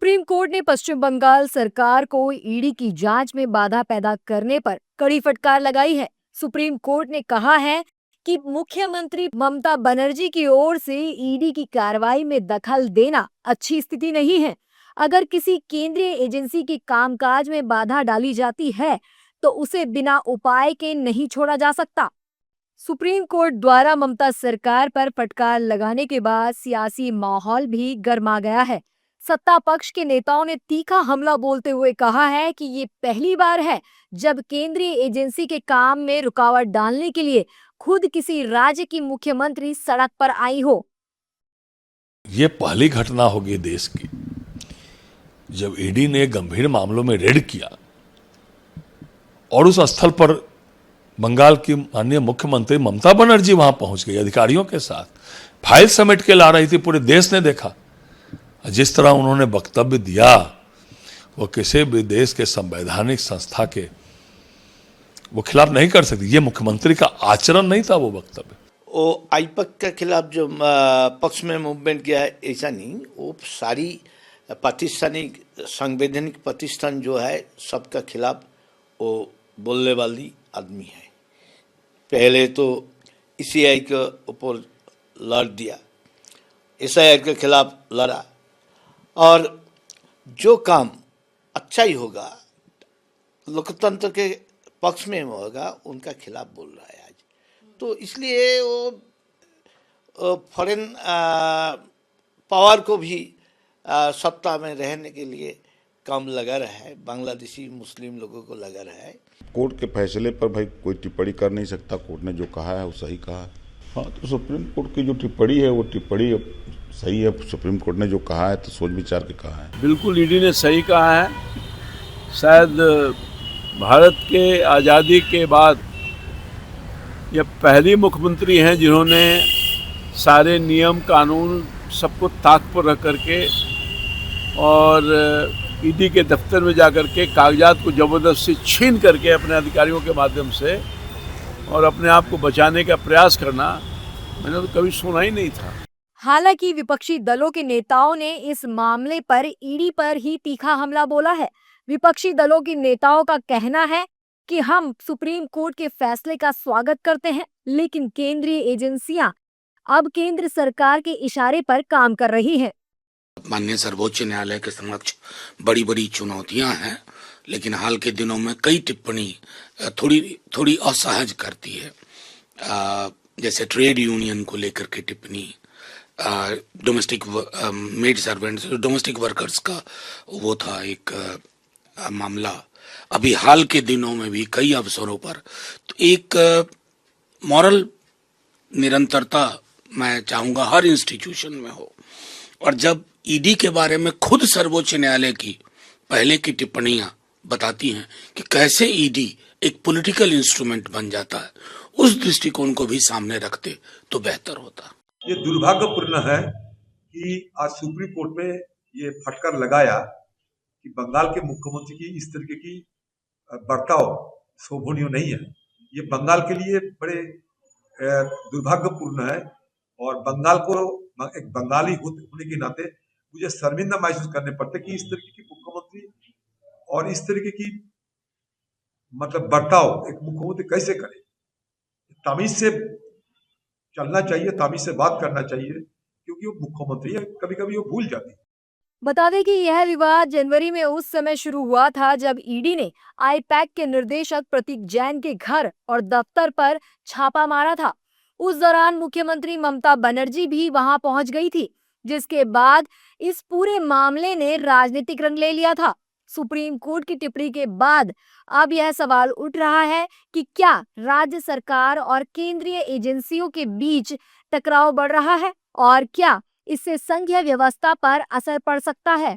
Supreme court ने पश्चिम बंगाल सरकार को ईडी की जांच में बाधा पैदा करने पर कड़ी फटकार लगाई है। सुप्रीम कोर्ट ने कहा है कि मुख्यमंत्री ममता बनर्जी की ओर से ईडी की कार्रवाई में दखल देना अच्छी स्थिति नहीं है। अगर किसी केंद्रीय एजेंसी के कामकाज में बाधा डाली जाती है तो उसे बिना उपाय के नहीं छोड़ा जा सकता। सुप्रीम कोर्ट द्वारा ममता सरकार पर फटकार लगाने के बाद सियासी माहौल भी गर्मा गया है। सत्ता पक्ष के नेताओं ने तीखा हमला बोलते हुए कहा है कि ये पहली बार है जब केंद्रीय एजेंसी के काम में रुकावट डालने के लिए खुद किसी राज्य की मुख्यमंत्री सड़क पर आई हो। ये पहली घटना होगी देश की जब ईडी ने गंभीर मामलों में रेड किया और उस स्थल पर बंगाल की माननीय मुख्यमंत्री ममता बनर्जी वहां पहुंच गई अधिकारियों के साथ, फाइल समेट के ला रही थी। पूरे देश ने देखा जिस तरह उन्होंने वक्तव्य दिया, वो किसी भी देश के संवैधानिक संस्था के वो खिलाफ नहीं कर सकती। ये मुख्यमंत्री का आचरण नहीं था वो वक्तव्य। वो आईपैक के खिलाफ जो पक्ष में मूवमेंट किया है, ऐसा नहीं, वो सारी पाकिस्तानी संवैधानिक प्रतिष्ठान जो है सबका खिलाफ वो बोलने वाली आदमी है। पहले तो ईसीआई के ऊपर लड़ दिया, एसआईआर के खिलाफ लड़ा, और जो काम अच्छा ही होगा लोकतंत्र के पक्ष में होगा उनका खिलाफ बोल रहा है आज। तो इसलिए वो फॉरेन पावर को भी सत्ता में रहने के लिए काम लगा रहा है, बांग्लादेशी मुस्लिम लोगों को लगा रहा है। कोर्ट के फैसले पर भाई कोई टिप्पणी कर नहीं सकता। कोर्ट ने जो कहा है वो सही कहा है। हाँ, तो सुप्रीम कोर्ट की जो टिप्पणी है वो टिप्पणी सही है। सुप्रीम कोर्ट ने जो कहा है तो सोच विचार के कहा है। बिल्कुल ईडी ने सही कहा है। शायद भारत के आज़ादी के बाद ये पहली मुख्यमंत्री हैं जिन्होंने सारे नियम कानून सबको ताक पर रख करके और ईडी के दफ्तर में जाकर के कागजात को ज़बरदस्ती छीन करके अपने अधिकारियों के माध्यम से और अपने आप को बचाने का प्रयास करना मैंने तो कभी सुना ही नहीं था। हालांकि विपक्षी दलों के नेताओं ने इस मामले पर ईडी पर ही तीखा हमला बोला है। विपक्षी दलों के नेताओं का कहना है कि हम सुप्रीम कोर्ट के फैसले का स्वागत करते हैं, लेकिन केंद्रीय एजेंसियां अब केंद्र सरकार के इशारे पर काम कर रही हैं। माननीय सर्वोच्च न्यायालय के समक्ष बड़ी बड़ी चुनौतियां हैं, लेकिन हाल के दिनों में कई टिप्पणी थोड़ी असहज करती है। जैसे ट्रेड यूनियन को लेकर के टिप्पणी, domestic made servants, domestic workers का वो था एक मामला। अभी हाल के दिनों में भी कई अवसरों पर तो एक मॉरल निरंतरता मैं चाहूँगा हर इंस्टीट्यूशन में हो। और जब ईडी के बारे में खुद सर्वोच्च न्यायालय की पहले की टिप्पणियां बताती हैं कि कैसे ईडी एक पॉलिटिकल इंस्ट्रूमेंट बन जाता है, उस दृष्टिकोण को भी सामने रखते तो बेहतर होता। ये दुर्भाग्यपूर्ण है कि आज सुप्रीम कोर्ट में ये फटकार लगाया कि बंगाल के मुख्यमंत्री की इस तरीके की बर्ताव शोभनीय नहीं है। ये बंगाल के लिए बड़े दुर्भाग्यपूर्ण है और बंगाल को एक बंगाली होने के नाते मुझे शर्मिंदा महसूस करने पड़ते कि इस तरीके की मुख्यमंत्री और इस तरीके की मतलब बर्ताव एक मुख्यमंत्री कैसे करे। तमीज से चलना चाहिए, तमीज से बात करना चाहिए, क्योंकि वो मुख्यमंत्री है, कभी कभी वो भूल जाती है। बता दें कि यह विवाद जनवरी में उस समय शुरू हुआ था जब ईडी ने आईपैक के निर्देशक प्रतीक जैन के घर और दफ्तर पर छापा मारा था। उस दौरान मुख्यमंत्री ममता बनर्जी भी वहां पहुंच गई थी, जिसके बाद इस पूरे मामले ने राजनीतिक रंग ले लिया था। सुप्रीम कोर्ट की टिप्पणी के बाद अब यह सवाल उठ रहा है कि क्या राज्य सरकार और केंद्रीय एजेंसियों के बीच टकराव बढ़ रहा है और क्या इससे संघीय व्यवस्था पर असर पड़ सकता है।